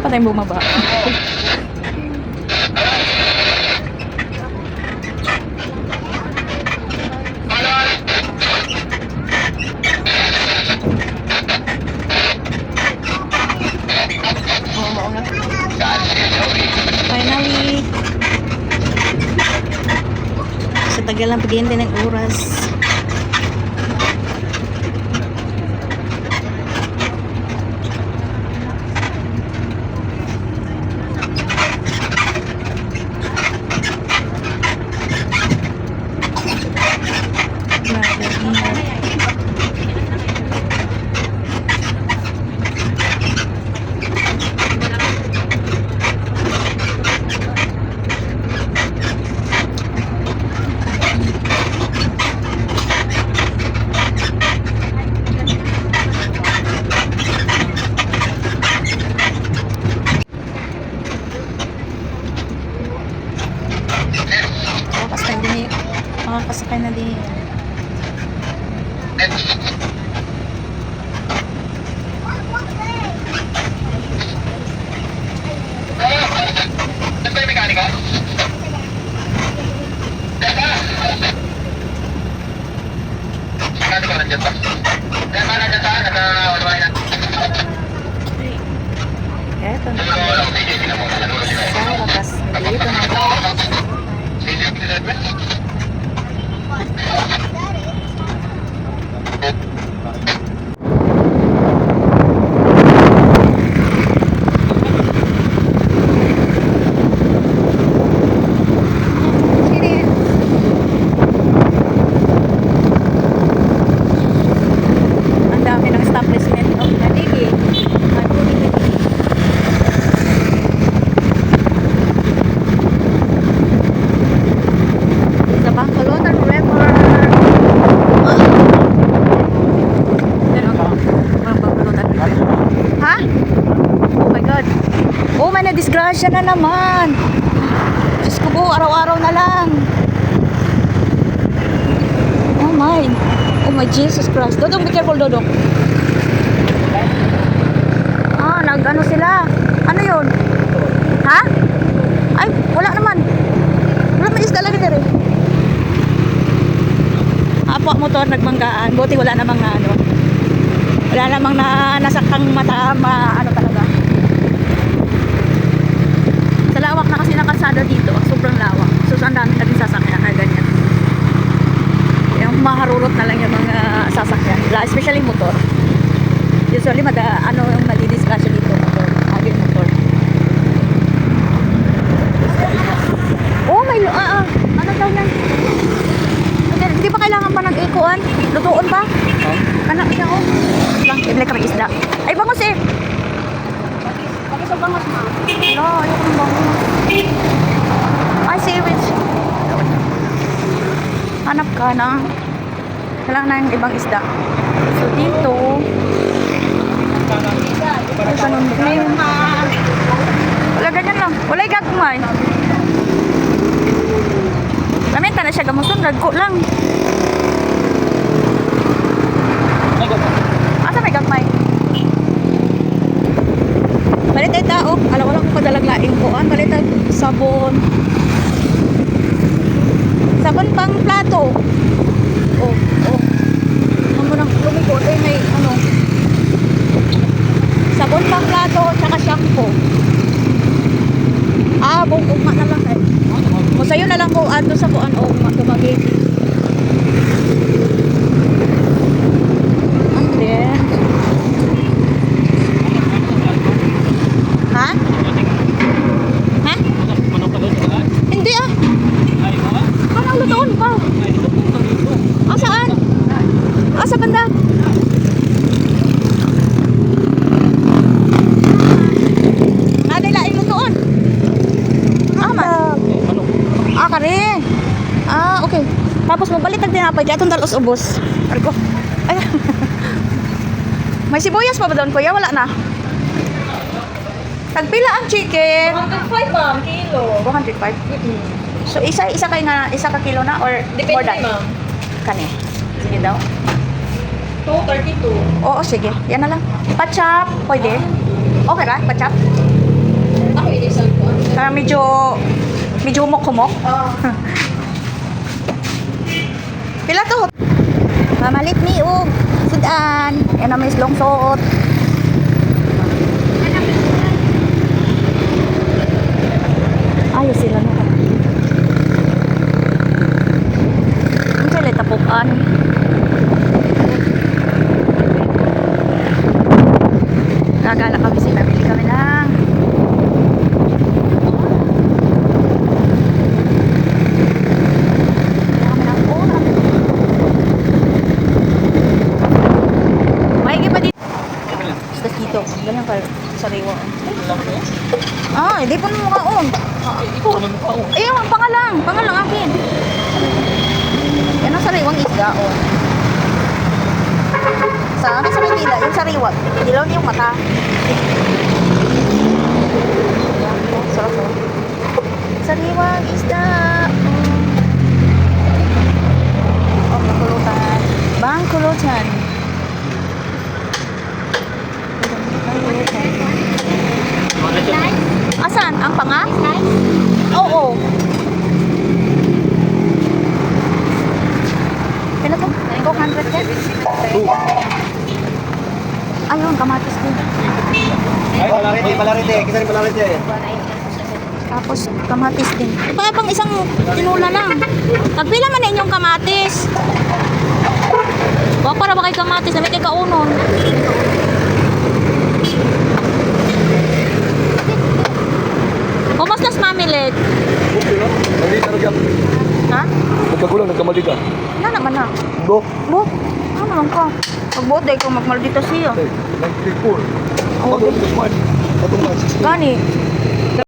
na pa tayong bumaba. Finally. Sa tagal lang paghihintay ng oras. Makakasakay na din. Eto na. Sa wakas, dito na. Disgrasya na naman. Diyos ko po, araw-araw na lang. Oh my Jesus Christ. Dodong, be careful, Dodong. Nag-ano sila. Ano yun? Ha? Ay, wala naman. Wala may isda lagi dere. Apo motor nagbanggaan. Buti wala namang na ano. Wala namang na nasakang mata, ano talaga. Lawak na kasi ng kalsada dito, sobrang lawak. So, ang dami na din sasakyan na ganyan. Yung maharurot na lang yung mga sasakyan, especially motor. Usually, yung madidiscussion dito, motor, agad motor. Oh, may ano daw yan? Hindi pa kailangan pa nag-ikuan? Lutuon pa? Anak siya, oh. Lang, ibalik kami isda. Ay, bangus eh! Sa bangus ma. No, ayoko ng bangus. Ay, seaweed. Hanap ka na. Kailangan na yung ibang isda. So, dito. Ay, ganun. Wala ganyan lang. Wala gagmay. Lamenta na siya gamuson. Ragko lang. Asa may gagmay? Balit ay tao. Alam, wala kong kadalaglaing ko. Balit ay sabon. Sabon pang plato. Oh. Ano mo nang lumikot. Ay, may ano. Sabon pang plato. Tsaka shampoo. Ugma na lang eh. Musayo na lang ko. Ato sa kuan. Tumagay. And then. Ha? Hindi ah. Parang lutoon pa. Saan? Sa banda. Laing lutoon. Kare. Okay. Tapos mabalik ang tinapay. Kaya itong dalos ubos. Argo. Ay. May sibuyas pa ba doon, kuya? Wala na. Tagpila ang chicken? 105 ma'am, kilo. 205? So, isa ka kilo na or depende more than? ma'am. Kani? Sige daw. 232. Oo, sige. Yan na lang. Pachap, pwede? Okay ra? Pachap? medyo humok-humok. Pila to? Mamalit ni og sudan. Yan ang may long suot. Ayos sila no. Ang sila tapukan. Nagala kami sila. Bili kami ng dito. Ganyan ka sariwa. Hindi po mo mukhaon. Ikaw naman mukhaon. Ayun, pangalang akin. Yan ang sariwang isda, oh. Sa amin sa Manila, yung sariwa. Dilaw niya yung mata. Sarap, oh. Sariwang isda. Oh, bangkulutan. Bangkulutan. Asan? Ang panga? Oo. Pila to? 200 yan? Ayun, kamatis din. Ay, palarite. Kita rin palarite. Tapos, kamatis din. Ito pang isang tinula lang. Tagpila man na inyong kamatis. Wag para ba kay kamatis? May kay kaunon. Kumusta sa mamilit? Okay na. Malita na dyan. Ha? Nagkagulang, nagkamalita. Na naman na. Bo. Bo, ano lang ka? Pagbuot dahil kung magmaldita siya. 94. Oh, Pag-ulit mo. Atong Gani,